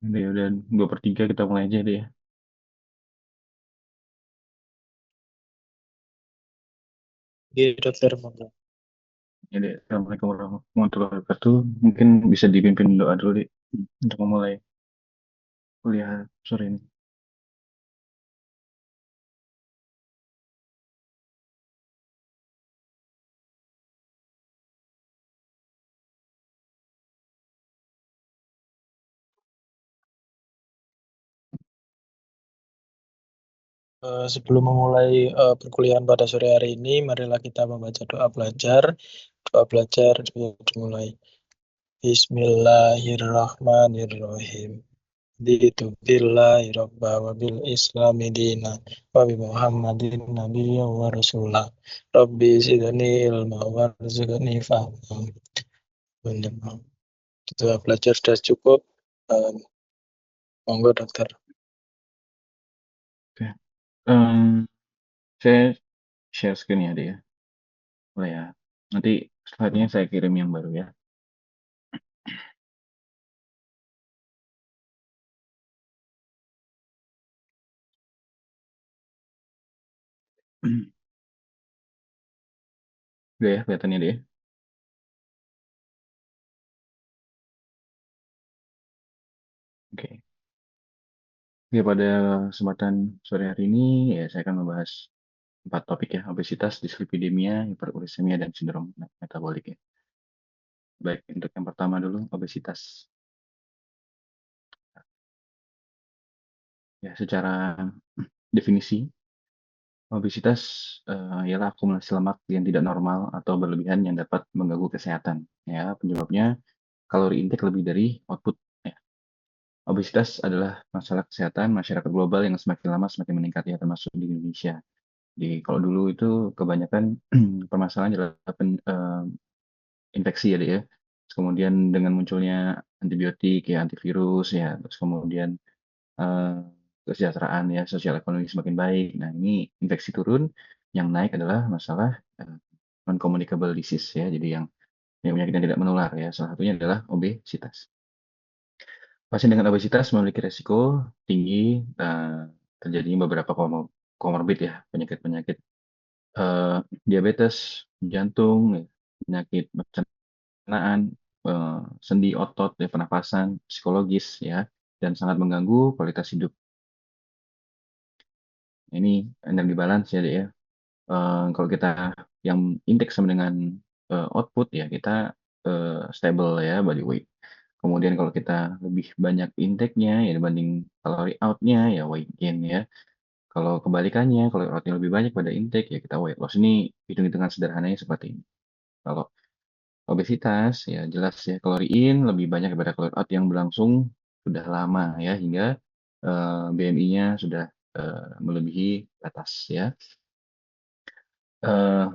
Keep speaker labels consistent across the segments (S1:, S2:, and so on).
S1: Udah 2/3 kita mulai aja deh ya.
S2: Iya, dokter. Monggo.
S1: Jadi, Assalamualaikum warahmatullahi wabarakatuh. Mungkin bisa dipimpin doa dulu deh untuk memulai kuliah sore ini.
S2: Sebelum memulai perkuliahan pada sore hari ini, marilah kita membaca doa belajar. Doa belajar dimulai. Bismillahirrahmanirrahim. Ditu billahi robba wa bil islami dina wa bi muhammadin nabiyya wa rasulah. Rabbi zidni ilma warzuqni fahma. Benar. Doa belajar sudah cukup. Eh, Monggo dokter.
S1: Oke. Em, saya share screen ya deh ya. Boleh ya. Nanti slide-nya saya kirim yang baru ya. Udah ya, kelihatannya deh ya. Oke. Ya, pada kesempatan sore hari ini ya saya akan membahas 4 topik ya, obesitas, dislipidemia, hiperuremia, dan sindrom metabolik ya. Baik, untuk yang pertama dulu, obesitas. Ya, secara definisi, obesitas ialah akumulasi lemak yang tidak normal atau berlebihan yang dapat mengganggu kesehatan. Ya, penyebabnya kalori intake lebih dari output. Ya. Obesitas adalah masalah kesehatan masyarakat global yang semakin lama semakin meningkat ya, termasuk di Indonesia. Di kalau dulu itu kebanyakan permasalahan adalah infeksi ya, deh ya. Terus kemudian dengan munculnya antibiotik ya, antivirus ya, terus kemudian eh, kesejahteraan ya, sosial ekonomi semakin baik. Nah, ini infeksi turun, yang naik adalah masalah non communicable disease ya. Jadi yang penyakit yang tidak menular ya. Salah satunya adalah obesitas. Pasien dengan obesitas memiliki resiko tinggi terjadinya beberapa komorbid ya, penyakit-penyakit diabetes, jantung, ya, penyakit pencernaan, sendi otot, ya, pernapasan, psikologis ya, dan sangat mengganggu kualitas hidup. Ini energi balance ya, Dek, ya. Kalau kita yang intake sama dengan output ya kita stable ya body weight. Kemudian kalau kita lebih banyak intake-nya ya dibanding kalori out-nya ya weight gain ya. Kalau kebalikannya, kalau out-nya lebih banyak pada intake ya kita weight loss. Ini hitung-hitungan sederhananya seperti ini. Kalau obesitas ya jelas ya kalori in lebih banyak daripada kalori out yang berlangsung sudah lama ya hingga BMI-nya sudah melebihi batas ya. eh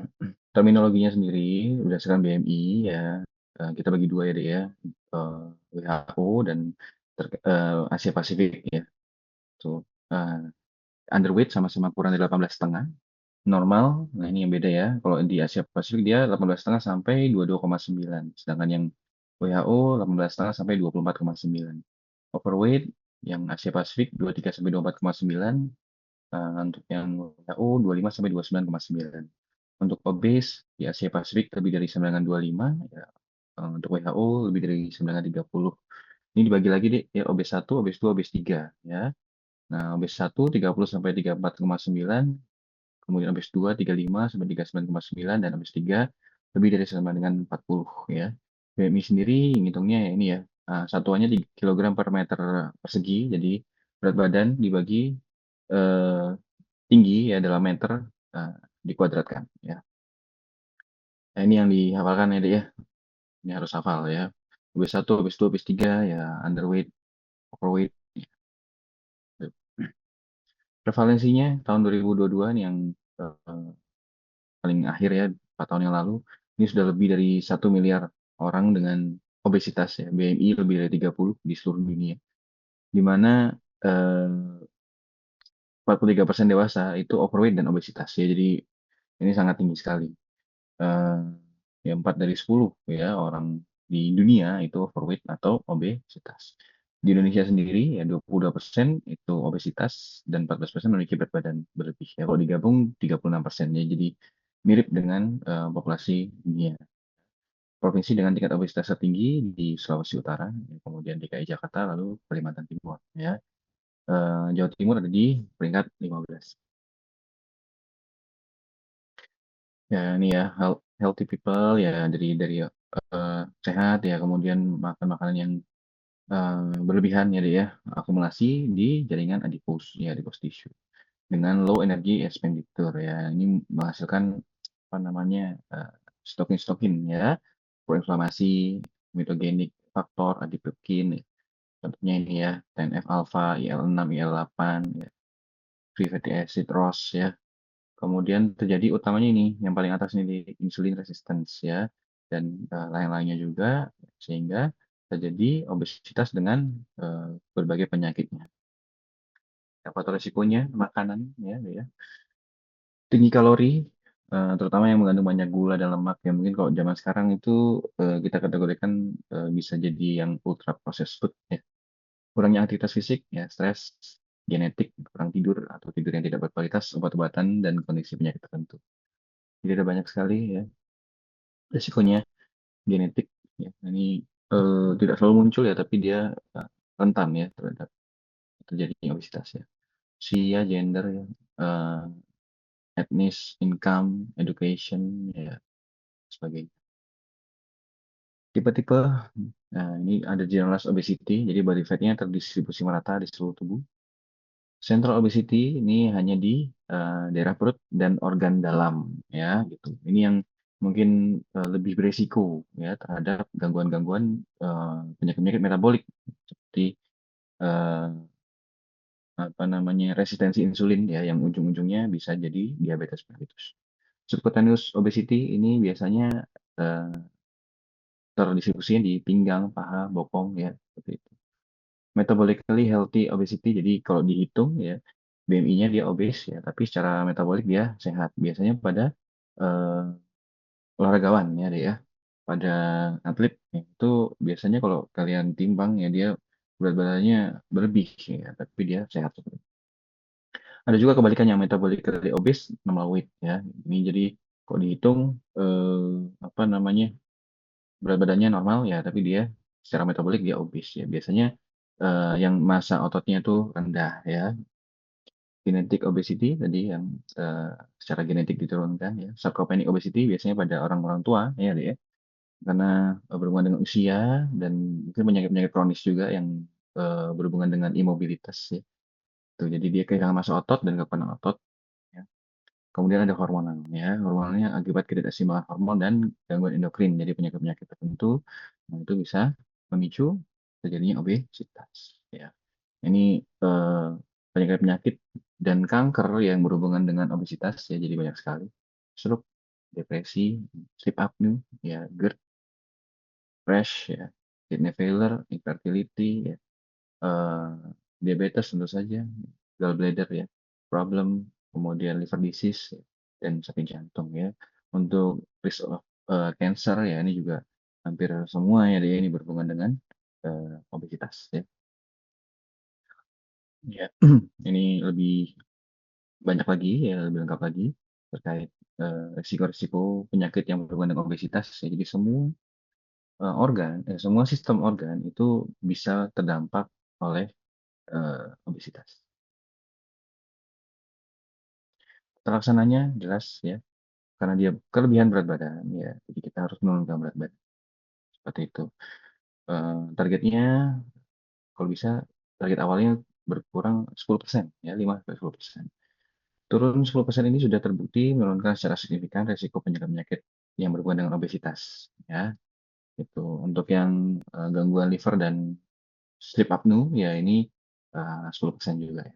S1: Terminologinya sendiri berdasarkan BMI ya, kita bagi dua ya deh ya, eh, WHO dan Asia Pasifik ya. Tuh, eh, underweight sama-sama kurang dari 18,5 normal. Nah, ini yang beda ya. Kalau di Asia Pasifik dia 18,5 sampai 22,9, sedangkan yang WHO 18,5 sampai 24,9. Overweight yang Asia Pasifik 23 sampai 24,9, untuk yang WHO 25 sampai 29,9. Untuk obes di Asia Pasifik lebih dari 9,25 ya. Untuk WHO lebih dari 9,30. Ini dibagi lagi deh ya, obes 1, obes 2, obes 3 ya. Nah, obes 1 30 sampai 34,9, kemudian obes 2 35 sampai 39,9, dan obes 3 lebih dari sama dengan 40 ya. BMI sendiri ngitungnya ya ini ya. Satuannya di kilogram per meter persegi. Jadi berat badan dibagi eh, tinggi ya dalam meter, eh, dikuadratkan ya. Nah, ini yang dihafalkan ya, Dek, ya. Ini harus hafal ya. Obes 1, obes 2, obes 3 ya, underweight, overweight. Prevalensinya tahun 2022 nih yang eh, paling akhir ya, 4 tahun yang lalu, ini sudah lebih dari 1 miliar orang dengan obesitas ya, BMI lebih dari 30 di seluruh dunia. Di mana 43% dewasa itu overweight dan obesitas ya. Jadi ini sangat tinggi sekali. eh, Ya 4 dari 10 ya orang di dunia itu overweight atau obesitas. Di Indonesia sendiri ya 22% itu obesitas dan 14% memiliki berat badan berlebih. Ya, kalau digabung 36%, ya. Jadi mirip dengan populasi dunia. Provinsi dengan tingkat obesitas tertinggi di Sulawesi Utara, ya, kemudian DKI Jakarta, lalu Kalimantan Timur. Ya. Jawa Timur ada di peringkat 15. Ya, ini ya healthy people ya dari sehat ya, kemudian makan makanan yang berlebihan ya deh ya, akumulasi di jaringan adipose ya, adipose tissue dengan low energy expenditure ya, ini menghasilkan apa namanya, stokin ya, proinflamasi, mitogenik faktor, adipeptin ya. Contohnya ini ya, TNF alpha, IL-6, IL-8 ya, free fatty acid, ROS ya. Kemudian terjadi utamanya ini yang paling atas ini, di insulin resistance ya, dan lain-lainnya juga, sehingga terjadi obesitas dengan berbagai penyakitnya. Faktor resikonya makanan ya, ya. Tinggi kalori, terutama yang mengandung banyak gula dan lemak ya, mungkin kalau zaman sekarang itu kita kategorikan bisa jadi yang ultra processed food ya. Kurangnya aktivitas fisik ya, stres, genetik, kurang tidur atau tidur yang tidak berkualitas, obat-obatan dan kondisi penyakit tertentu. Jadi ada banyak sekali ya resikonya genetik ya. Ini tidak selalu muncul ya, tapi dia rentan ya terhadap terjadinya obesitas ya. Usia, gender ya, eh, etnis, income, education ya, sebagainya. Tipe-tipe, nah ini ada generalized obesity, jadi body fatnya terdistribusi merata di seluruh tubuh. Central obesity ini hanya di daerah perut dan organ dalam ya, gitu. Ini yang mungkin lebih beresiko ya terhadap gangguan-gangguan penyakit-penyakit metabolik seperti eh, apa namanya, resistensi insulin ya, yang ujung-ujungnya bisa jadi diabetes mellitus. Subcutaneous obesity ini biasanya eh, terdistribusinya di pinggang, paha, bokong ya, seperti itu. Metabolically healthy obesity, jadi kalau dihitung ya BMI-nya dia obes ya, tapi secara metabolik dia sehat. Biasanya pada eh, olahragawan ya deh ya, pada atlet ya, itu biasanya kalau kalian timbang ya dia berat badannya berlebih ya, tapi dia sehat. Ada juga kebalikannya, metabolically obese, normal weight ya. Ini jadi kalau dihitung apa namanya, berat badannya normal ya, tapi dia secara metabolik dia obes ya. Biasanya yang massa ototnya itu rendah ya. Genetic obesity tadi yang secara genetik diturunkan ya. Sarcopenic obesity biasanya pada orang-orang tua ya, deh ya. Karena berhubungan dengan usia dan mungkin penyakit-penyakit kronis juga yang berhubungan dengan imobilitas ya. Tuh, jadi dia kehilangan massa otot dan kekuatan otot ya. Kemudian ada hormonal ya. Hormonalnya akibat ketidakseimbangan hormon dan gangguan endokrin. Jadi penyakit-penyakit tertentu, nah, itu bisa memicu terjadinya obesitas ya. Ini penyakit-penyakit dan kanker yang berhubungan dengan obesitas ya, jadi banyak sekali. Stroke, depresi, sleep apnea, ya, GERD, crash, ya, kidney failure, infertility, ya, eh, diabetes tentu saja, gallbladder ya, problem, kemudian liver disease, ya, dan sakit jantung ya. Untuk risk of cancer ya, ini juga hampir semua ya, dia ini berhubungan dengan obesitas ya. Ya, ini lebih banyak lagi ya, lebih lengkap lagi terkait risiko-risiko penyakit yang berhubungan dengan obesitas ya. Jadi semua semua sistem organ itu bisa terdampak oleh obesitas. Terlaksananya jelas ya, karena dia kelebihan berat badan ya, jadi kita harus menurunkan berat badan seperti itu. Targetnya kalau bisa, target awalnya berkurang 10% ya, 5-10%. Turun 10% ini sudah terbukti menurunkan secara signifikan risiko penyakit-penyakit yang berhubungan dengan obesitas ya. Itu untuk yang gangguan liver dan sleep apnea ya, ini 10% juga ya.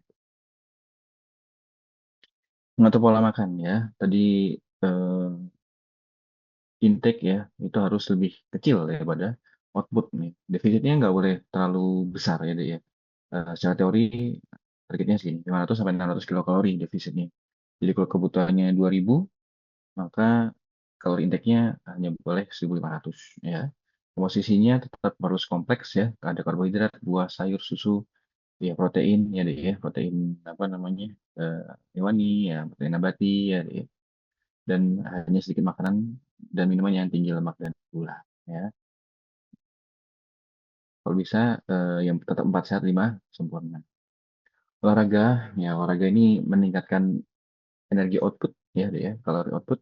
S1: Mengatur pola makan ya. Tadi eh, intake ya itu harus lebih kecil daripada output nih. Defisitnya nggak boleh terlalu besar ya deh ya. Secara teori targetnya segini, 500 sampai 600 kilokalori defisitnya. Jadi kalau kebutuhannya 2000, maka kalori intake-nya hanya boleh 1500 ya. komposisinya tetap harus kompleks ya, ada karbohidrat, buah, sayur, susu, ya protein ya deh ya, protein apa namanya, hewani ya, protein nabati ya deh ya, dan hanya sedikit makanan dan minuman yang tinggi lemak dan gula ya. Kalau bisa, yang tetap 4 sehat 5 sempurna. Olahraga, ya olahraga ini meningkatkan energi output ya deh ya, kalori output.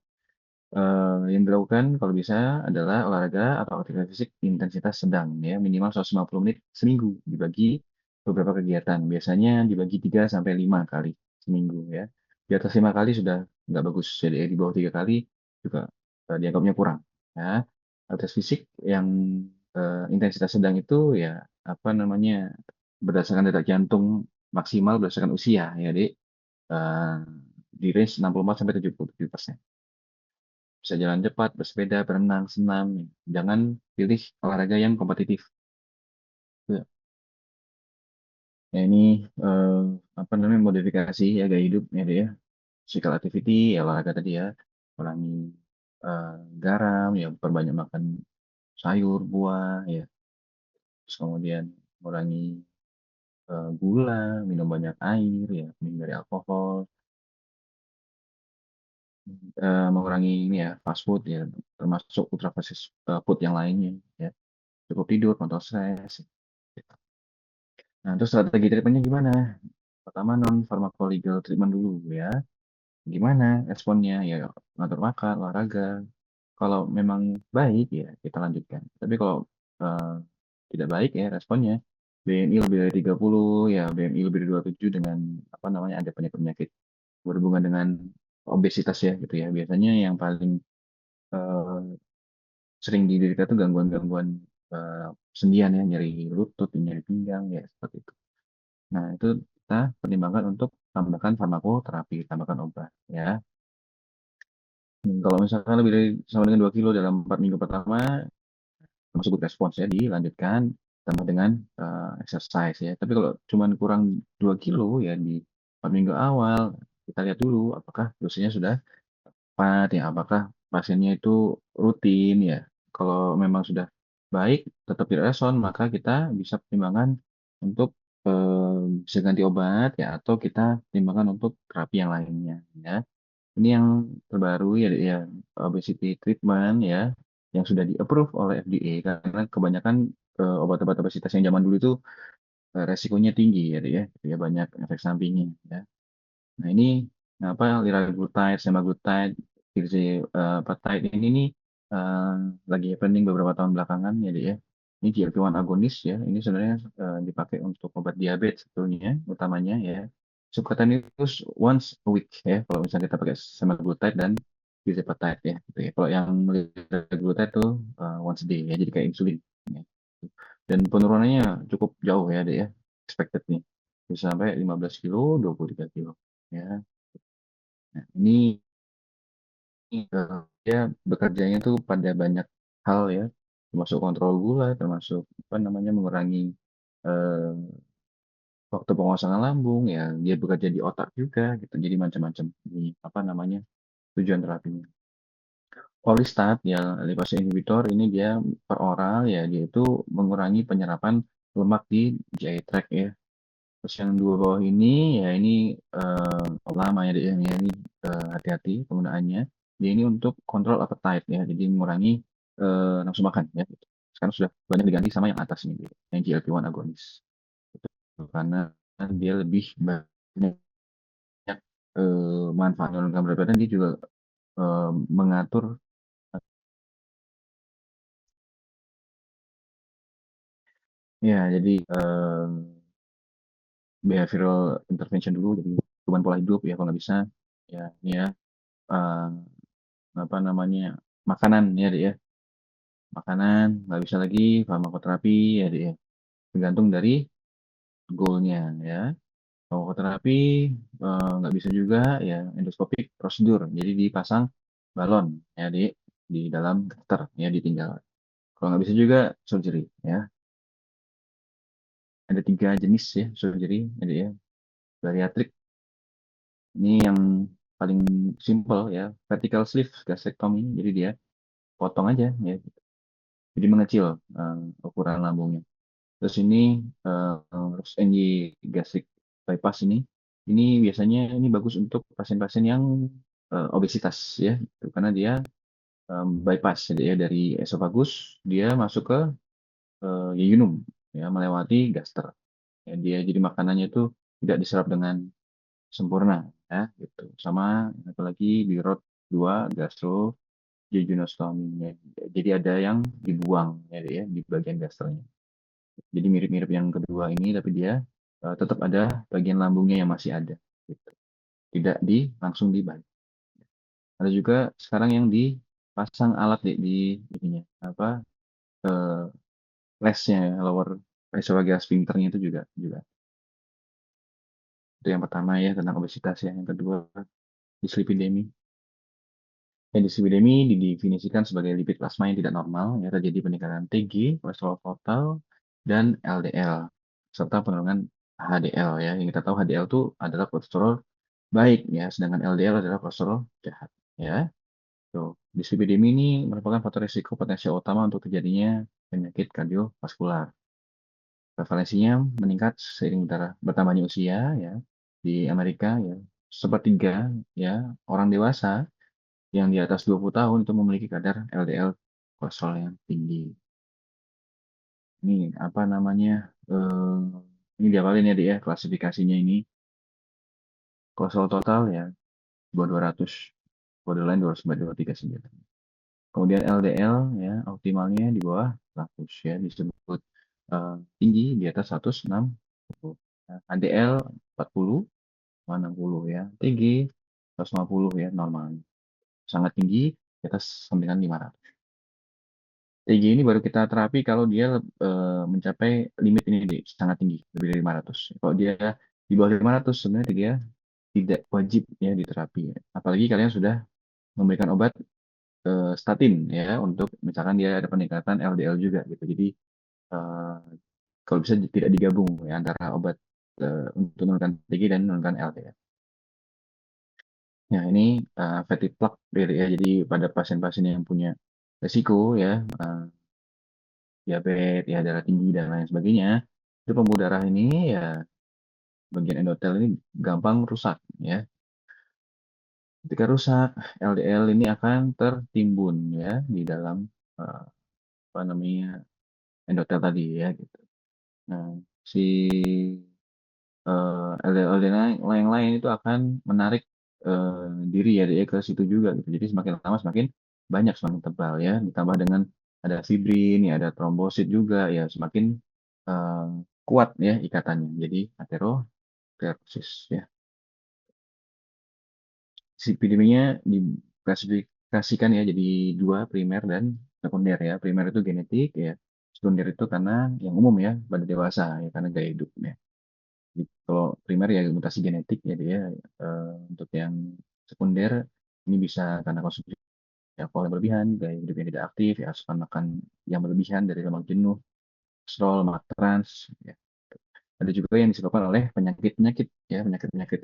S1: Yang dilakukan kalau bisa adalah olahraga atau aktivitas fisik intensitas sedang ya, minimal 150 menit seminggu, dibagi beberapa kegiatan. Biasanya dibagi 3 sampai 5 kali seminggu ya. Di atas 5 kali sudah nggak bagus, jadi di bawah 3 kali juga, dianggapnya kurang ya. Aktivitas fisik yang, intensitas sedang itu ya, apa namanya, berdasarkan detak jantung maksimal berdasarkan usia ya, Dik, eee, di range 64 sampai 77%. Bisa jalan cepat, bersepeda, berenang, senam, jangan pilih olahraga yang kompetitif. Ya, ya ini, apa namanya, modifikasi ya gaya hidup ya, Dek, ya. Physical activity, ya olahraga tadi ya, kurangi, garam, ya perbanyak makan sayur, buah, ya, terus kemudian kurangi, gula, minum banyak air ya, menghindari alkohol, mengurangi ini ya, fast food ya, termasuk ultra processed, food yang lainnya ya, cukup tidur, kontrol stres, gitu. Nah, terus strategi treatment-nya gimana? Pertama non pharmacological treatment dulu ya. Gimana responnya? Ya ngatur makan, olahraga. Kalau memang baik ya kita lanjutkan. Tapi kalau eh, tidak baik ya responnya, BMI lebih dari 30 ya, BMI lebih dari 27 dengan apa namanya ada penyakit-penyakit berhubungan dengan obesitas ya gitu ya. Biasanya yang paling eh, sering diderita itu gangguan-gangguan sendian ya, nyeri lutut, nyeri pinggang ya seperti itu. Nah, itu kita pertimbangkan untuk tambahkan farmakoterapi, tambahkan obat, ya. Kalau misalkan lebih dari sama dengan 2 kilo dalam 4 minggu pertama, termasuk good response ya, dilanjutkan tambah dengan exercise ya. Tapi kalau cuman kurang 2 kilo ya di 4 minggu awal, kita lihat dulu apakah dosisnya sudah tepat ya, apakah pasiennya itu rutin ya. Kalau memang sudah baik, tetap tidak respon, maka kita bisa pertimbangkan untuk bisa ganti obat ya, atau kita pertimbangkan untuk terapi yang lainnya ya. Ini yang terbaru ya, ya obesity treatment ya, yang sudah di-approve oleh FDA karena kebanyakan obat-obat obesitas yang zaman dulu itu resikonya tinggi ya, ya, gitu ya, banyak efek sampingnya ya. Nah ini apa liraglutide, semaglutide, tirzepatide ini nih eh, lagi happening beberapa tahun belakangan ya, Dek, ya. Ini GLP-1 agonis ya. Ini sebenarnya dipakai untuk obat diabetes sebetulnya utamanya ya. Subcutaneous itu once a week ya. Kalau misalnya kita pakai semaglutide dan tirzepatide ya, gitu ya. Kalau yang liraglutide itu once a day ya. Jadi kayak insulin. Ya. Dan penurunannya cukup jauh ya, Dek, ya. Expected nih. Bisa sampai 15 kilo, 23 kilo. Ya. Nah, ini dia bekerjanya tuh pada banyak hal ya, termasuk kontrol gula, termasuk apa namanya mengurangi eh, waktu pengosongan lambung ya, dia bekerja di otak juga gitu. Jadi macam-macam ini apa namanya tujuan terapinya. Orlistat ya, lipase inhibitor ini dia per oral ya, dia itu mengurangi penyerapan lemak di GI tract ya. Terus yang dua bawah ini ya ini lama ya, ini hati-hati penggunaannya. Dia ini untuk kontrol appetite ya, jadi mengurangi nafsu makan ya. Gitu. Sekarang sudah banyak diganti sama yang atas ini, gitu, yang GLP-1 agonis. Gitu. Karena dia lebih banyak manfaat dalam berat badan, dia juga mengatur ya, jadi behavioral intervention dulu, jadi perubahan pola hidup ya kalau nggak bisa ya, ini ya eh, apa namanya makanan ya, Dek, ya. Makanan nggak bisa lagi farmakoterapi ya, Dek, ya. Tergantung dari goalnya ya. Farmakoterapi nggak bisa juga ya endoskopik prosedur. Jadi dipasang balon ya di dalam kateter ya ditinggal. Kalau nggak bisa juga surgery ya. Ada 3 jenis ya surgery ya, Dek, ya. Bariatrik ini yang paling simple ya. Vertical sleeve gastrectomy. Jadi dia potong aja ya. jadi mengecil ukuran lambungnya. Terus ini terus NG gastric bypass ini biasanya ini bagus untuk pasien-pasien yang obesitas ya, gitu. Karena dia bypass jadi ya dari esofagus dia masuk ke yeyunum ya melewati gaster. Ya, dia jadi makanannya itu tidak diserap dengan sempurna ya gitu. Sama apalagi di road 2 gastro jejunostomy ya. Jadi ada yang dibuang ya di bagian gasternya. Jadi mirip-mirip yang kedua ini, tapi dia tetap ada bagian lambungnya yang masih ada. Gitu. Tidak langsung dibalik. Ada juga sekarang yang dipasang alat di ininya, apa eh, lesnya, lower esophageal sphincternya itu juga. Itu yang pertama ya tentang obesitas ya. Yang kedua dyslipidemi. Dyslipidemi didefinisikan sebagai lipid plasma yang tidak normal, ya terjadi peningkatan TG, kolesterol total, dan LDL, serta penurunan HDL ya. Yang kita tahu HDL itu adalah kolesterol baik ya, sedangkan LDL adalah kolesterol jahat ya. Tuh, dyslipidemi ini merupakan faktor risiko potensial utama untuk terjadinya penyakit kardiovaskular. Prevalensinya meningkat seiring bertambahnya usia ya. Di Amerika ya, sepertiga ya orang dewasa yang di atas 20 tahun itu memiliki kadar LDL kolesterol yang tinggi. Ini apa namanya? eh ini diapalin ya dia klasifikasinya ini. Kolesterol total ya di bawah 200, borderline 200-239. Kemudian LDL ya optimalnya di bawah 100 ya disebut tinggi di atas 160. Nah, HDL 40, 60 ya. TG 150 ya normal. Sangat tinggi di atas sampingan 500. TG ini baru kita terapi kalau dia mencapai limit ini sangat tinggi, lebih dari 500. Kalau dia di bawah 500 sebenarnya dia tidak wajib ya diterapi. Apalagi kalian sudah memberikan obat statin ya untuk misalkan dia ada peningkatan LDL juga gitu. Jadi eh, kalau bisa tidak digabung ya antara obat untuk menurunkan TG dan menurunkan LDL. Ya ini fatty plaque gitu ya. Jadi pada pasien-pasien yang punya resiko ya diabetes, ya darah tinggi dan lain sebagainya, itu pembuluh darah ini ya bagian endotel ini gampang rusak ya. Ketika rusak, LDL ini akan tertimbun ya di dalam eh, apa namanya endotel tadi ya gitu. Nah, si LDL yang lain itu akan menarik diri ya dia ke situ juga gitu. Jadi semakin lama semakin banyak, semakin tebal ya. Ditambah dengan ada fibrin, ya ada trombosit juga ya semakin eh, kuat ya ikatannya. Jadi ateroskllerosis ya. Lipideminya diklasifikasikan ya jadi dua, primer dan sekunder ya. Primer itu genetik ya. Sekunder itu karena yang umum ya pada dewasa ya karena gaya hidup ya. Jadi, kalau primer ya mutasi genetik ya dia untuk yang sekunder ini bisa karena konsumsi alkohol yang berlebihan, gaya hidup yang tidak aktif, ya asupan makan yang berlebihan dari lemak jenuh, kolesterol, lemak trans, ya. Ada juga yang disebabkan oleh penyakit-penyakit ya, penyakit-penyakit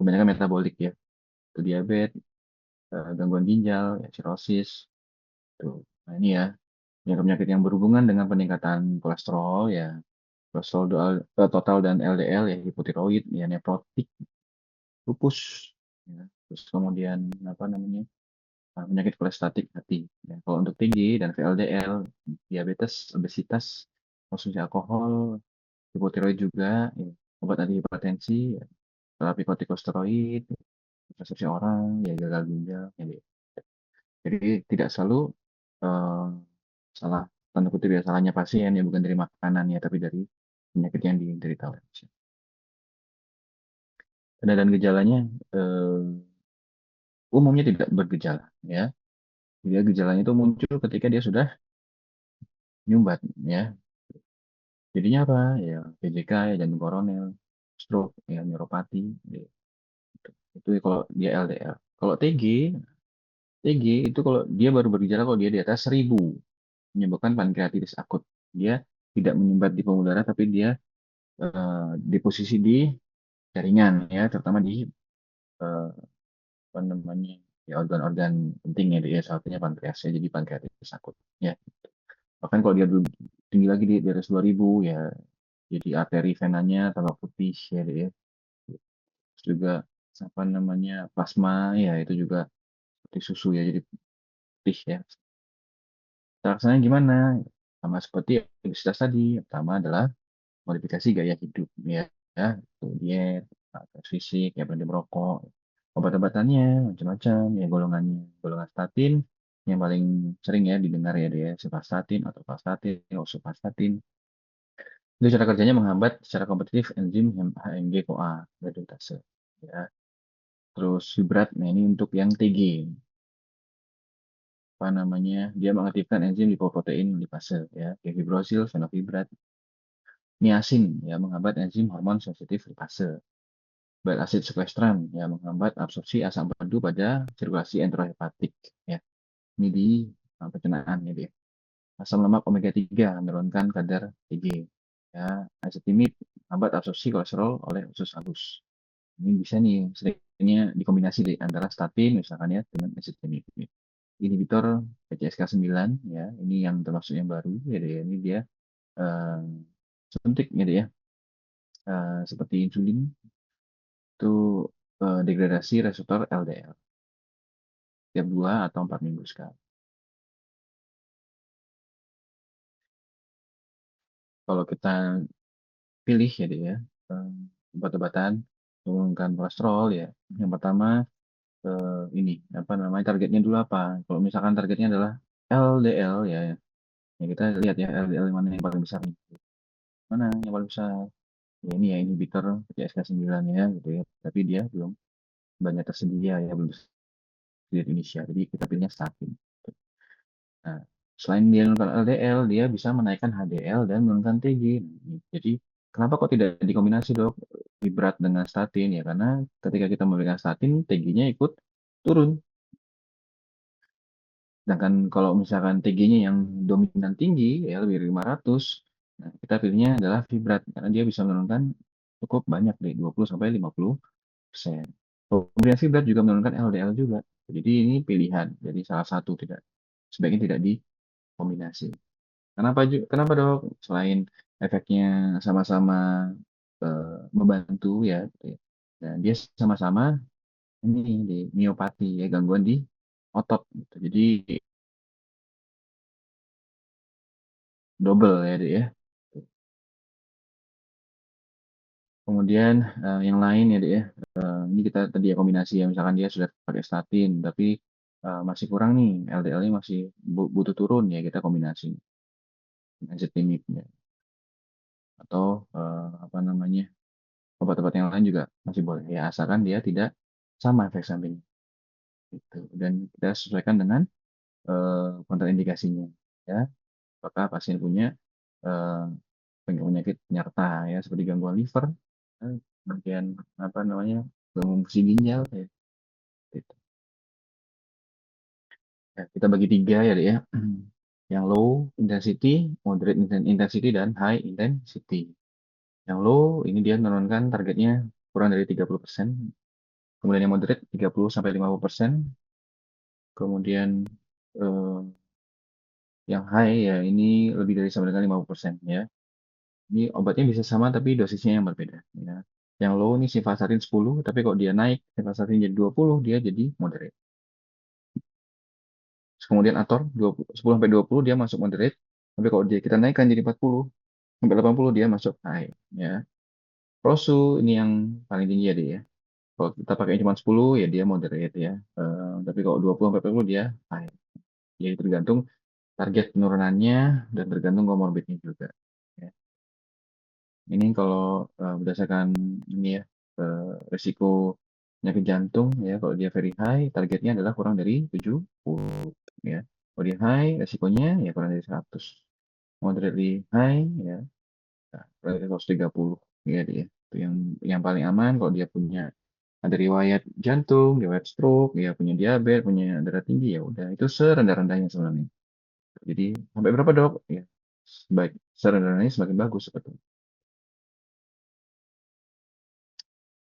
S1: kebanyakan metabolik ya, itu diabetes, gangguan ginjal, ya, sirosis, tuh. Nah ini ya, penyakit-penyakit yang berhubungan dengan peningkatan kolesterol ya, kolesterol total dan LDL ya, hipotiroid, ya nefrotik, lupus, ya. Terus kemudian apa namanya penyakit kolestatik hati. Ya, kalau untuk tinggi dan VLDL, diabetes, obesitas, konsumsi alkohol, hipotiroid juga, ya, obat anti hipertensi, ya, terapi kortikosteroid, resepsi orang, ya gagal ginjal. Jadi tidak selalu eh, salah tanda kutip ya salahnya pasien ya bukan dari makanan ya tapi dari penyakit yang diderita oleh pasien. Dan gejalanya eh, umumnya tidak bergejala ya. Dia gejalanya itu muncul ketika dia sudah nyumbat ya. Jadinya apa? Ya PJK ya jantung koroner, stroke ya neuropati. Ya, itu kalau dia LDL. Kalau TG itu kalau dia baru bergejala kalau dia di atas 1000 menyebabkan pankreatitis akut. Dia tidak menyumbat di pembuluh darah tapi dia di posisi di jaringan ya terutama di eh, apa namanya ya organ-organ penting ya dia, salah satunya pankreas ya, jadi pankreatitis akut ya. Bahkan kalau dia dulu tinggi lagi di atas 2000 ya, jadi arteri venanya tambah putih ya dia. Terus juga apa namanya plasma ya itu juga seperti susu ya, jadi putih ya. Rasanya gimana? Sama seperti obesitas tadi. Yang pertama adalah modifikasi gaya hidup ya, ya itu diet, aktivitas fisik, ya berhenti merokok. Obat-obatannya macam-macam ya, golongan statin yang paling sering ya didengar ya dia, simvastatin, atorvastatin, osuvastatin. Itu cara kerjanya menghambat secara kompetitif enzim HMG-CoA reduktase. Ya. Terus fibrat, nah ini untuk yang TG, apa namanya, dia mengaktifkan enzim lipoprotein lipase ya, kayak fibrosil, fenofibrat. Niacin ya menghambat enzim hormon sensitif lipase. Bile acid sequestran ya menghambat absorpsi asam padu pada sirkulasi enterohepatik ya. Ini di pencernaan ya dia. Asam lemak omega 3 menurunkan kadar TG. Ya, acetamide menghambat absorpsi kolesterol oleh usus halus. Ini bisa nih seringnya dikombinasi antara statin misalkan ya dengan acetamide. Inhibitor PCSK9 ya, ini yang termasuk yang baru ya dia. Ini dia eh, suntik ya dia. Seperti insulin itu degradasi reseptor LDL tiap 2 atau 4 minggu sekali. Kalau kita pilih ya dia ya, obat-obatan menurunkan kolesterol ya. Yang pertama ini apa namanya targetnya dulu apa? Kalau misalkan targetnya adalah LDL ya, ya kita lihat ya LDL mana yang paling besar nih. Mana yang paling besar? Ya ini ya inhibitor PCSK9 ya gitu ya. Tapi dia belum banyak tersedia ya, belum tersedia di Indonesia. Jadi kita pilihnya statin. Nah, selain dia menurunkan LDL, dia bisa menaikkan HDL dan menurunkan TG. Jadi, kenapa kok tidak dikombinasi dok, berat dengan statin? Ya, karena ketika kita memberikan statin, TG-nya ikut turun. Sedangkan kalau misalkan TG-nya yang dominan tinggi, ya lebih dari 500, nah, kita pilihnya adalah fibrat, karena dia bisa menurunkan cukup banyak deh, 20-50%. Kemudian fibrat juga menurunkan LDL juga. Jadi ini pilihan, jadi salah satu tidak, sebaiknya tidak dikombinasi. Kenapa dok? Selain efeknya sama-sama membantu ya, gitu ya. Dan dia sama-sama ini di miopati ya, gangguan di otot gitu. Jadi double ya deh ya. Kemudian yang lain ya deh ya. Ini kita tadi ya kombinasi ya, misalkan dia sudah pakai statin tapi masih kurang nih, LDL-nya masih butuh turun ya, kita kombinasi ezetimibe ya. Atau apa namanya, obat-obat yang lain juga masih boleh ya, asalkan dia tidak sama efek samping gitu. Dan kita sesuaikan dengan kontraindikasinya ya, apakah pasien punya eh, penyakit penyerta ya, seperti gangguan liver, kemudian apa namanya, gangguan fungsi ginjal ya, gitu. Ya, kita bagi tiga ya deh ya, yang low intensity, moderate intensity, dan high intensity. Yang low ini dia menurunkan targetnya kurang dari 30%, kemudian yang moderate 30-50%, kemudian eh, yang high ya ini lebih dari sama dengan 50% ya. Ini obatnya bisa sama tapi dosisnya yang berbeda ya. Yang low ini simvastatin 10, tapi kalau dia naik simvastatin jadi 20, dia jadi moderate. Terus kemudian Ator 20, 10 sampai 20 dia masuk moderate, tapi kalau dia kita naikkan jadi 40 sampai 80 dia masuk high ya. Prosu ini yang paling tinggi ya dia ya. Kalau kita pakai cuma 10 ya dia moderate ya. Tapi kalau 20 sampai 40 dia high. Jadi tergantung target penurunannya dan tergantung komorbidnya juga. Ya. Ini kalau berdasarkan ini ya, risiko penyakit jantung ya, kalau dia very high, targetnya adalah kurang dari 70 ya. Kalau dia high, risikonya ya kurang dari 100. Moderately high ya, kurang dari 130 ya dia. Itu yang paling aman kalau dia punya ada riwayat jantung, riwayat stroke, ya punya diabetes, punya darah tinggi, ya udah itu serendah-rendahnya sebenarnya. Jadi sampai berapa dok? Ya, baik serendah-rendahnya semakin bagus sebetulnya.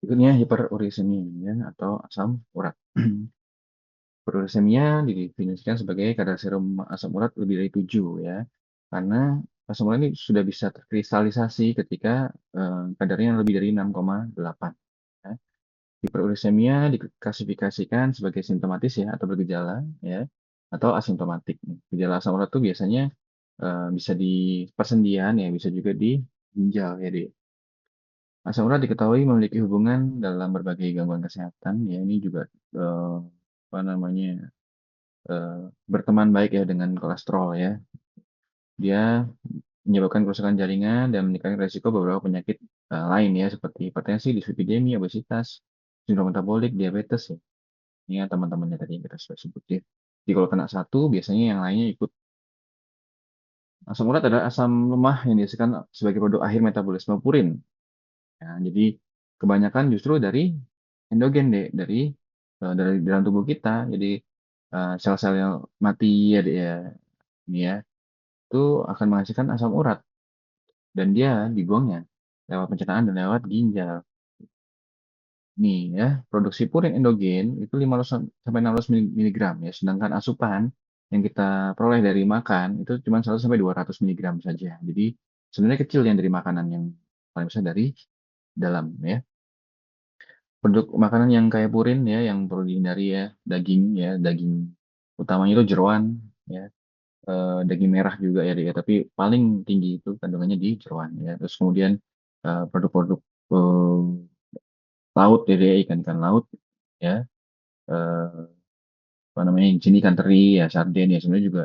S1: Berikutnya hiperurisemia ya, atau asam urat. Hiperuremia didefinisikan sebagai kadar serum asam urat lebih dari 7 ya. Karena asam urat ini sudah bisa terkristalisasi ketika kadarnya lebih dari 6,8. Ya. Hiperuremia diklasifikasikan sebagai simptomatis ya atau bergejala ya atau asimptomatik. Gejala asam urat itu biasanya bisa di persendian ya, bisa juga di ginjal ya, di asam urat diketahui memiliki hubungan dalam berbagai gangguan kesehatan ya. Ini juga eh, apa namanya eh, berteman baik ya dengan kolesterol ya. Dia menyebabkan kerusakan jaringan dan meningkatkan risiko beberapa penyakit lain ya seperti hipertensi, dislipidemia, obesitas, sindrom metabolik, diabetes ya. Ini ya teman-temannya tadi yang kita sudah sebut ya. Jadi kalau kena satu, biasanya yang lainnya ikut. Asam urat adalah asam lemah yang dihasilkan sebagai produk akhir metabolisme purin. Ya, jadi kebanyakan justru dari endogen deh, dari dalam tubuh kita. Jadi sel-sel yang mati ya, ini ya, itu akan menghasilkan asam urat dan dia dibuangnya lewat pencernaan dan lewat ginjal. Nih ya, produksi purin endogen itu 500 sampai 600 miligram ya, sedangkan asupan yang kita peroleh dari makan itu cuma 100 sampai 200 miligram saja. Jadi sebenarnya kecil yang dari makanan, yang paling besar dari dalam ya. Produk makanan yang kaya purin ya, yang perlu dihindari ya, daging ya, daging utamanya itu jeroan ya, daging merah juga ya, dia, tapi paling tinggi itu kandungannya di jeroan ya. Terus kemudian produk-produk eh, laut ya, dia ikan-ikan laut ya, eh, apa namanya, yang sini ikan teri ya, sarden ya, sebenarnya juga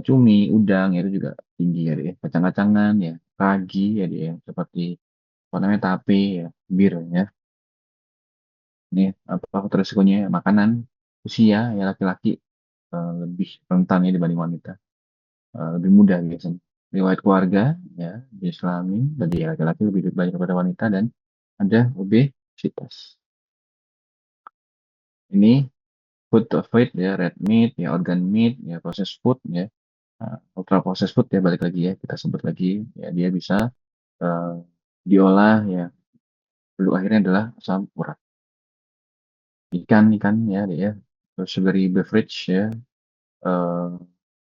S1: cumi, udang ya, itu juga tinggi ya, dia. Kacang-kacangan ya, ragi ya, dia seperti apa namanya, tape ya, bir ya. Ini apa faktor resikonya? Makanan, usia ya, laki-laki lebih rentan ya dibanding wanita. Lebih mudah biasanya. Riwayat keluarga ya, jenis kelamin bagi laki-laki lebih banyak daripada wanita, dan ada obesitas. Ini food to avoid ya, red meat ya, organ meat ya, processed food ya. Ultra processed food ya, balik lagi ya, kita sebut lagi ya, dia bisa eh, diolah ya. Produk akhirnya adalah asam urat. Ikan, ikan ya, dia ya. Terus sugary beverage ya, eh,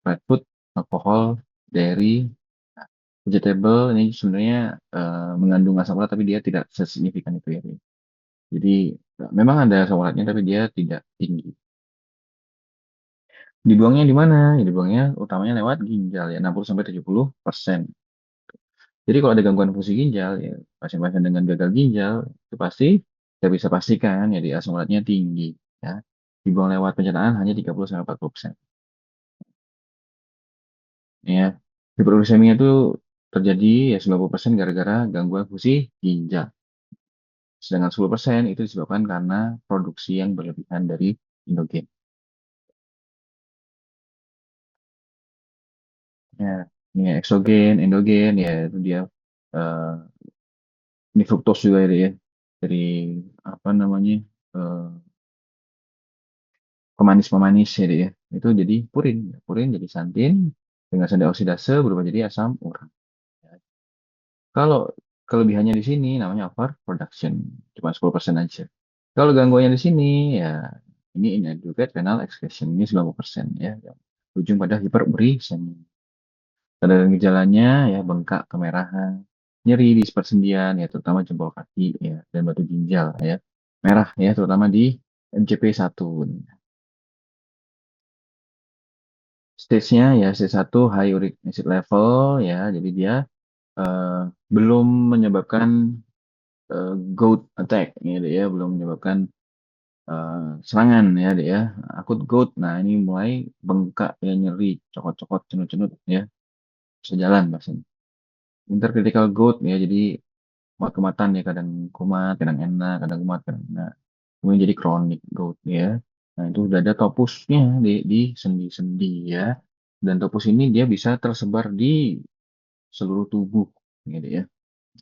S1: fried food, alkohol, dairy, vegetable ini sebenarnya mengandung asam urat tapi dia tidak sesignifikan itu ya. Jadi memang ada asam uratnya tapi dia tidak tinggi. Dibuangnya di mana? Ya, dibuangnya utamanya lewat ginjal ya, 60 sampai 70%. Jadi kalau ada gangguan fungsi ginjal ya, pasien-pasien dengan gagal ginjal itu pasti kita bisa pastikan ya di asam uratnya tinggi ya. Dibuang lewat pencernaan hanya 30 sampai 40%. Ya. Hiperuremia itu terjadi ya 90% gara-gara gangguan fungsi ginjal. Sedangkan 10% itu disebabkan karena produksi yang berlebihan dari endogen. Ya, ini eksogen, endogen, ya itu dia. eh, ini fruktos juga ya, ya. Dari apa namanya, eh, pemanis-pemanis ya, ya. Itu jadi purin. Purin jadi santin, dengan sanda oksidase berubah jadi asam urat. Ya. Kalau kelebihannya di sini namanya overproduction, cuma 10% aja. Kalau gangguannya di sini ya, ini inadequate renal excretion, ini 90% ya, yang ujung pada hiperuremia. Tanda gejalanya ya, bengkak, kemerahan, nyeri di persendian ya, terutama jempol kaki ya, dan batu ginjal ya, merah ya, terutama di MCP1. Stage-nya ya, stage 1 high uric acid level ya, jadi dia eh, belum menyebabkan gout attack ya, dia belum menyebabkan eh, serangan ya, dia akut gout. Nah, ini mulai bengkak ya, nyeri, cokot-cokot, cenut-cenut ya, sejalan bahasanya. Intercritical gout ya, jadi kumat-kumatan ya, kadang kumat, kadang enak, kadang kumat, kadang enak. Kemudian jadi chronic gout ya. Nah, itu udah ada topusnya di sendi-sendi ya. Dan topus ini dia bisa tersebar di seluruh tubuh gitu ya.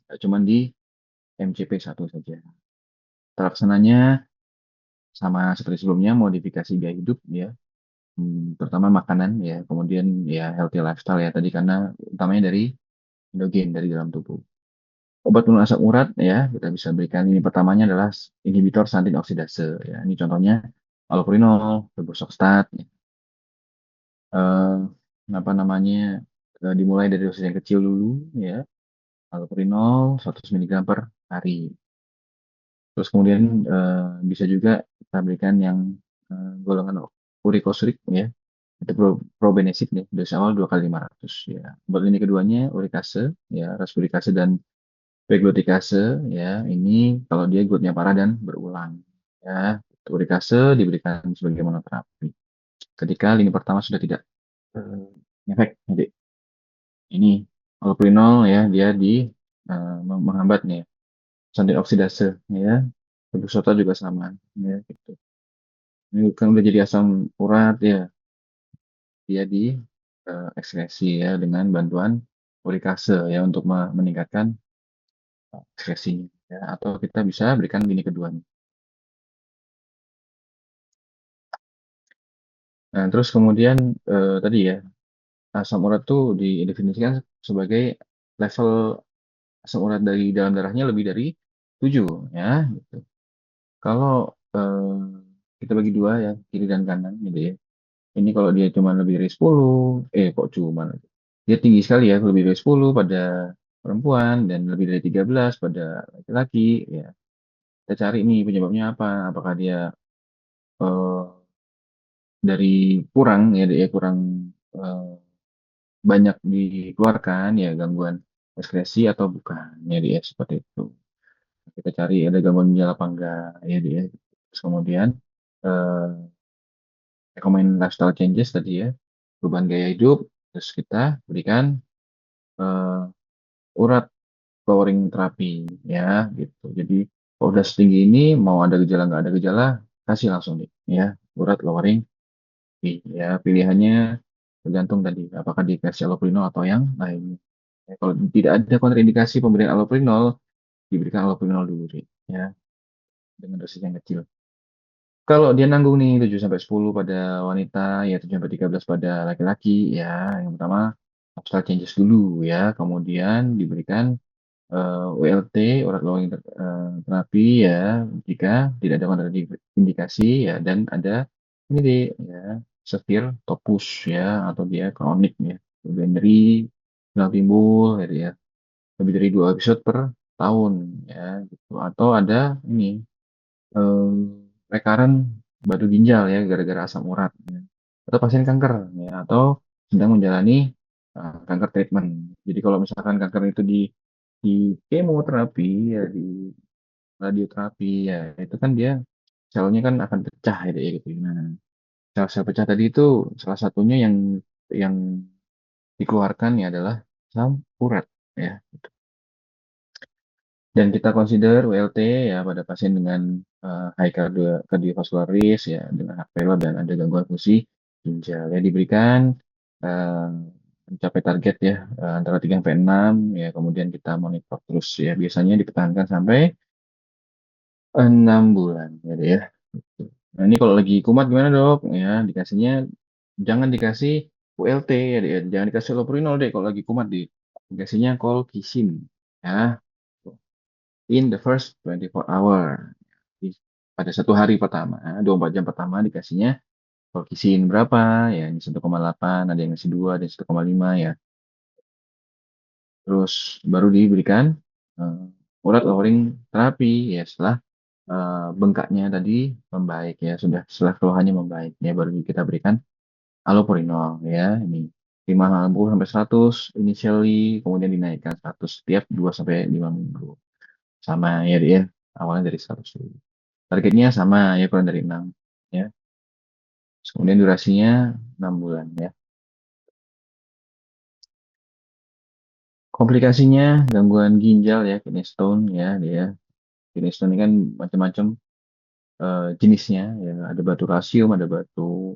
S1: Nggak cuman di MCP1 saja. Terlaksananya sama seperti sebelumnya, modifikasi gaya hidup ya. Terutama makanan ya, kemudian ya healthy lifestyle ya tadi, karena utamanya dari endogen dari dalam tubuh. Obat penurun asam urat ya, kita bisa berikan, ini pertamanya adalah inhibitor santin oksidase ya. Ini contohnya allopurinol, febusoxstat, eh, apa namanya, dimulai dari dosis yang kecil dulu, ya, allopurinol 100 mg per hari. Terus kemudian bisa juga kita berikan yang golongan uricosuric, ya, itu probenecid, ya, dosis awal 2 kali 500, ya. Buat lini keduanya uricase, ya, rasburicase dan pegloticase, ya, ini kalau dia gutnya parah dan berulang, ya. Uricase diberikan sebagai monoterapi. Ketika lini pertama sudah tidak efek, jadi ini allopurinol, ya, dia di menghambat nih sandin oksidase, ya. Tebusoto juga sama, ya, gitu. Ini kan udah jadi asam urat, ya, dia di ekskresi, ya, dengan bantuan urikase, ya, untuk meningkatkan ekskresinya, ya, atau kita bisa berikan lini keduanya. Nah, terus kemudian tadi, ya, asam urat tuh didefinisikan sebagai level asam urat dari dalam darahnya lebih dari 7, ya, gitu. Kalau kita bagi dua, ya, kiri dan kanan, gitu, ya. Ini kalau dia cuma lebih dari 10, kok cuma, dia tinggi sekali, ya, lebih dari 10 pada perempuan dan lebih dari 13 pada laki-laki, ya. Kita cari nih penyebabnya apa? Apakah dia eh, dari kurang, ya, dia kurang eh, banyak dikeluarkan, ya, gangguan ekskresi atau bukan, ya, dia seperti itu. Kita cari ada gangguan ginjal apa enggak, ya, dia. Terus kemudian eh, rekomen lifestyle changes tadi, ya, perubahan gaya hidup, terus kita berikan eh, urat lowering terapi, ya, gitu. Jadi kalau udah setinggi ini, mau ada gejala nggak ada gejala, kasih langsung nih, ya, urat lowering terapi, ya. Pilihannya tergantung tadi apakah dikasih allopurinol atau yang lainnya. Ya, kalau tidak ada kontraindikasi pemberian allopurinol, diberikan allopurinol dulu, Ri, ya, dengan dosis yang kecil. Kalau dia nanggung nih 7 sampai 10 pada wanita, ya, 7 sampai 13 pada laki-laki, ya, yang pertama lifestyle changes dulu, ya, kemudian diberikan ULT, urat lowering terapi, ya, jika tidak ada kontraindikasi, ya, dan ada ini deh, ya, severe topus, ya, atau dia kronik, ya, kemudian nyeri, yang timbul, gitu, ya, lebih dari 2 episode per tahun, ya, gitu. Atau ada ini eh, recurrent batu ginjal, ya, gara-gara asam urat, ya. Atau pasien kanker, ya, atau sedang menjalani kanker treatment. Jadi kalau misalkan kanker itu di kemoterapi, ya, di radioterapi, ya, itu kan dia selnya kan akan pecah, ya, gitu. Nah, sel-sel pecah tadi itu salah satunya yang dikeluarkan, ya, adalah asam urat, ya. Dan kita consider WLT, ya, pada pasien dengan high cardiovascular risk, ya, dengan heart failure dan ada gangguan fungsi ginjal, ya, diberikan eh, mencapai target, ya, antara 3 sampai 6, ya, kemudian kita monitor terus, ya, biasanya dipertahankan sampai 6 bulan, ya, deh, ya. Nah, ini kalau lagi kumat gimana, Dok? Ya, dikasihnya jangan dikasih ULT, ya, deh, ya. Jangan dikasih lopurinol deh kalau lagi kumat, dikasihnya colchicine, ya, in the first 24 hour. Pada satu hari pertama, 24 jam pertama dikasihnya colchicine berapa? Ya, ini 1,8, ada yang ngasih 2, ada yang 1,5, ya. Terus baru diberikan urat lowering terapi, ya, setelah bengkaknya tadi membaik, ya, sudah setelah keluhannya membaik, ya, baru kita berikan allopurinol, ya, ini 50 sampai 100 initially, kemudian dinaikkan 100 setiap 2 sampai 5 minggu. Sama, ya, dia awalnya dari 100 dulu. Targetnya sama, ya, kurang dari 6, ya. Terus kemudian durasinya 6 bulan, ya. Komplikasinya gangguan ginjal, ya, kidney stone, ya, dia. Kidney stone ini kan macam-macam jenisnya, ya. Ada batu kalsium, ada batu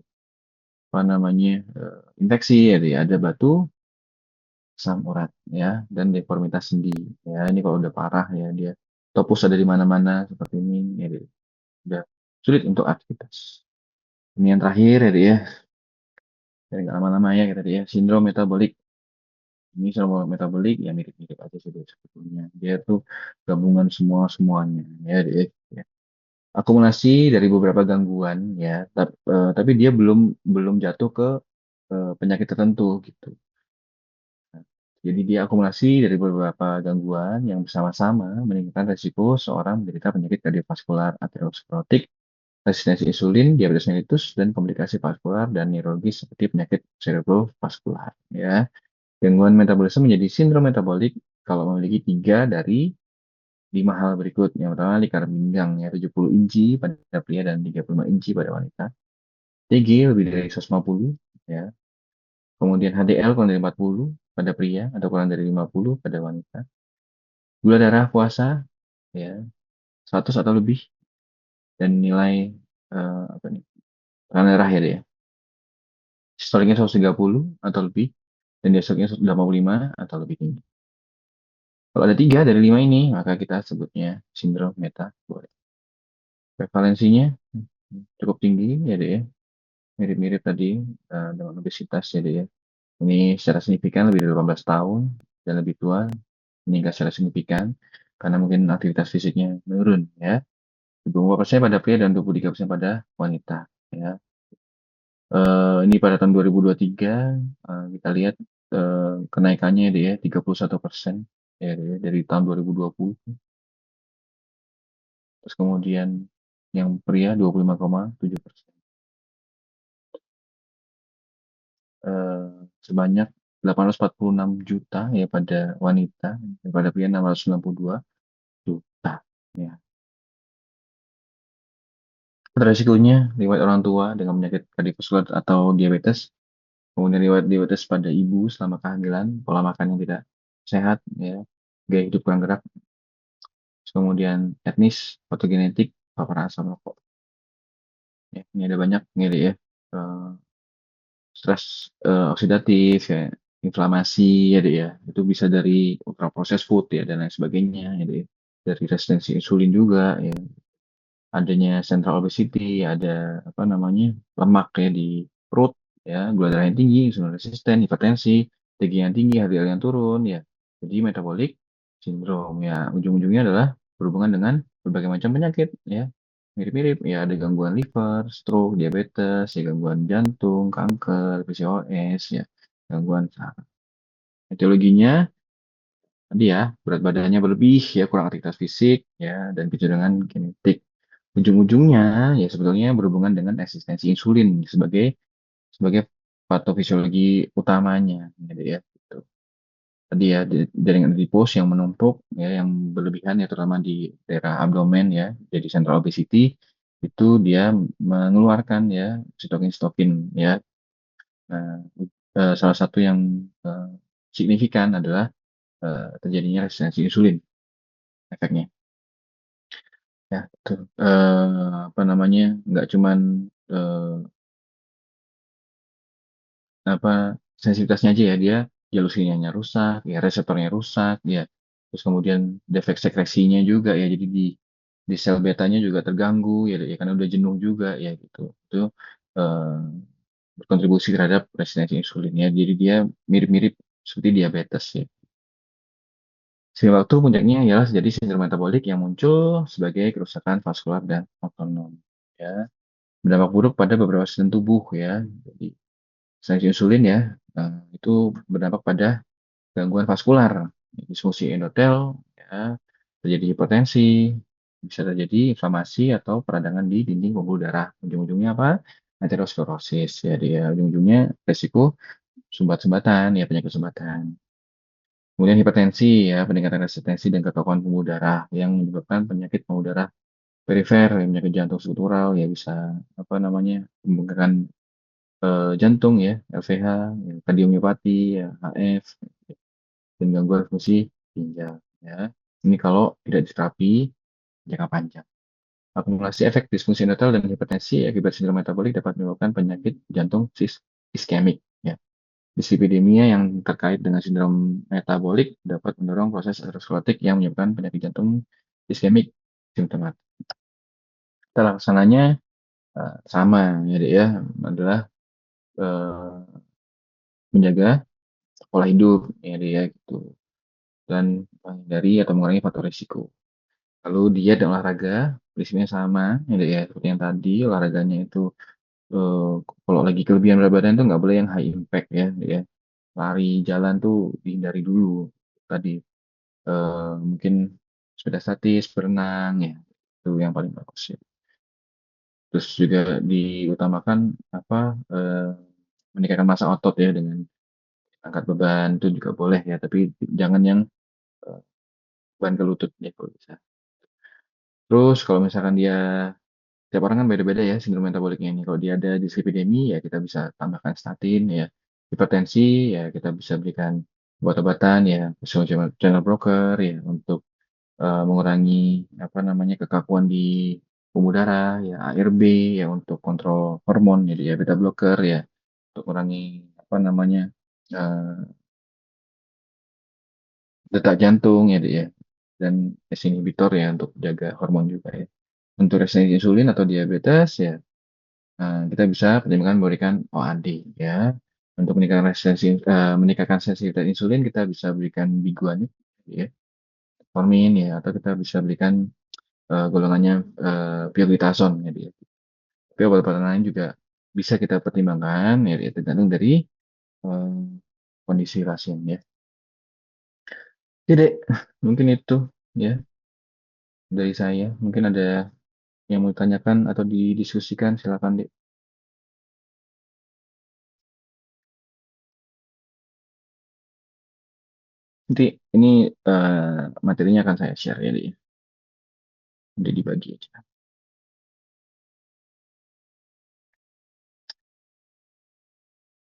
S1: apa namanya infeksi, ya, dia. Ada batu asam urat, ya, dan deformitas sendi, ya. Ini kalau udah parah, ya, dia topus ada di mana-mana seperti ini, ya, dia. Udah sulit untuk aktivitas. Ini yang terakhir, ya, dia. Dari nggak lama-lama, ya, kita, dia, sindrom metabolik. Ini sindrom metabolik, ya, mirip-mirip aja sih, dia, sebetulnya. Dia tuh gabungan semuanya, ya, dia. Ya. akumulasi dari beberapa gangguan ya, tapi dia belum belum jatuh ke penyakit tertentu gitu. Jadi dia akumulasi dari beberapa gangguan yang bersama-sama meningkatkan resiko seorang menderita penyakit kardiovaskular, aterosklerotik, resistensi insulin, diabetes mellitus, dan komplikasi vaskular dan neurologis seperti penyakit cerebrovaskular. Ya, gangguan metabolisme menjadi sindrom metabolik kalau memiliki tiga dari lima hal berikut. Yang pertama, lingkar pinggang ya 70 inci pada pria dan 35 inci pada wanita. TG lebih dari 150 ya. Kemudian HDL kurang dari 40 pada pria atau kurang dari 50 pada wanita. Gula darah puasa ya 100 atau lebih, dan nilai apa nih? Tekanan darah ya dia. Sistoliknya 130 atau lebih dan diastoliknya 185 atau lebih tinggi. Kalau ada tiga dari lima ini, maka kita sebutnya sindrom metabolik. Prevalensinya cukup tinggi ya deh ya. Mirip-mirip tadi dengan obesitas ya deh ya. Ini secara signifikan lebih dari 18 tahun dan lebih tua meningkat secara signifikan karena mungkin aktivitas fisiknya menurun ya. 24% pada pria dan 23% pada wanita ya. Ini pada tahun 2023 kita lihat kenaikannya deh ya 31% ya deh ya, dari tahun 2020. Terus kemudian yang pria 25,7%. Eh, Sebanyak 846 juta ya pada wanita, dan pada pria 692 juta. Ya. Resikonya riwayat orang tua dengan penyakit kardiovaskular atau diabetes, kemudian riwayat diabetes pada ibu selama kehamilan, pola makan yang tidak sehat, ya, gaya hidup kurang gerak, terus kemudian etnis, fotogenetik, paparan asam rokok. Ya, ini ada banyak ini deh ya, eh, stres oksidatif, ya, inflamasi ya deh ya, itu bisa dari ultra processed food ya dan lain sebagainya ya deh. Dari resistensi insulin juga ya, adanya central obesity, ada apa namanya lemak ya di perut, ya gula darah yang tinggi, insulin resisten, hipertensi, TG yang tinggi, HDL yang turun, ya. Jadi metabolic syndrome ya ujung-ujungnya adalah berhubungan dengan berbagai macam penyakit ya. Mirip-mirip ya, ada gangguan liver, stroke, diabetes, ya gangguan jantung, kanker, PCOS ya, gangguan saraf. Etiologinya tadi ya, berat badannya berlebih ya, kurang aktivitas fisik ya, dan kecenderungan genetik. Ujung-ujungnya ya sebetulnya berhubungan dengan eksistensi insulin sebagai patofisiologi utamanya gitu ya. Gitu. Tadi ya jaringan adipose yang menumpuk ya, yang berlebihan ya terutama di daerah abdomen ya, jadi central obesity itu dia mengeluarkan ya sitokin-sitokin ya. Nah, salah satu yang eh, signifikan adalah terjadinya resistensi insulin efeknya. Ya, betul. Apa namanya? Nggak cuman eh, apa sensitivitasnya aja ya, dia jalur rusak, ya reseptornya rusak, ya. Terus kemudian defek sekresinya juga ya, jadi di sel betanya juga terganggu ya karena udah jenuh juga ya gitu. Itu eh, berkontribusi terhadap resistensi insulin ya. Jadi dia mirip-mirip seperti diabetes ya. Sehingga waktu puncaknya ialah jadi sindrom metabolik yang muncul sebagai kerusakan vaskular dan otonom. Ya, berdampak buruk pada beberapa sistem tubuh ya. Jadi selain insulin ya, itu berdampak pada gangguan vaskular, disfungsi endotel, ya, terjadi hipertensi, bisa terjadi inflamasi atau peradangan di dinding pembuluh darah. Ujung-ujungnya apa? Aterosklerosis ya, dia ujung-ujungnya resiko sumbat-sumbatan ya, penyakit sumbatan. Kemudian hipertensi ya, peningkatan resistensi dan kekakuan pembuluh darah yang menyebabkan penyakit pembuluh darah perifer, ya, penyakit jantung struktural ya, bisa apa namanya membengkakkan jantung ya, LVH, ya, kardiomiopati, ya, HF, dan gangguan fungsi ginjal. Ya. Ini kalau tidak diterapi jangka panjang. Akumulasi efek disfungsi endotelial dan hipertensi akibat sindrom metabolik dapat menyebabkan penyakit jantung iskemik. Ya. Dislipidemia yang terkait dengan sindrom metabolik dapat mendorong proses aterosklerotik yang menyebabkan penyakit jantung iskemik simptomatik. Kita laksananya sama ya, Dek, ya, adalah eh, menjaga pola hidup ya, Dek, ya gitu, dan menghindari atau mengurangi faktor risiko. Lalu diet dan olahraga, prinsipnya sama, ya, Dek, ya, seperti yang tadi, olahraganya itu, eee, kalau lagi kelebihan berat badan tuh nggak boleh yang high impact ya, Dek, ya. Lari, jalan tuh dihindari dulu. Tadi, mungkin sepeda statis, berenang ya, itu yang paling bagus ya. Terus juga diutamakan apa, meningkatkan massa otot ya dengan angkat beban itu juga boleh ya, tapi jangan yang, eee, beban ke lutut ya kalau bisa. Terus kalau misalkan dia tiap orang kan beda-beda ya sindrom metaboliknya ini. Kalau dia ada dislipidemi, ya kita bisa tambahkan statin ya. Hipertensi, ya kita bisa berikan obat-obatan ya, sesuai channel blocker ya, untuk, mengurangi apa namanya, kekakuan di pembuluh darah ya, ARB ya, untuk kontrol hormon, jadi ya beta blocker ya, untuk mengurangi apa namanya, eee, detak jantung ya, Dek, ya, dan ACE inhibitor ya untuk jaga hormon juga ya. Untuk resistensi insulin atau diabetes ya, kita bisa pertimbangkan memberikan OAD ya. Untuk meningkatkan sensitivitas insulin kita bisa berikan biguanide ya, metformin ya, atau kita bisa berikan, golongannya, pioglitazone ya dia. Tapi obat-obatan lain juga bisa kita pertimbangkan ya, ya tergantung dari, eee, kondisi pasien ya. Oke, Dek, mungkin itu ya dari saya. Mungkin ada yang mau ditanyakan atau didiskusikan, silakan, Dek. Nanti ini, materinya akan saya share ya, Dek, ya. Nanti dibagi aja.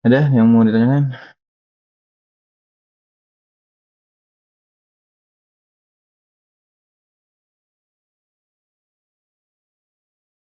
S1: Ada yang mau ditanyakan?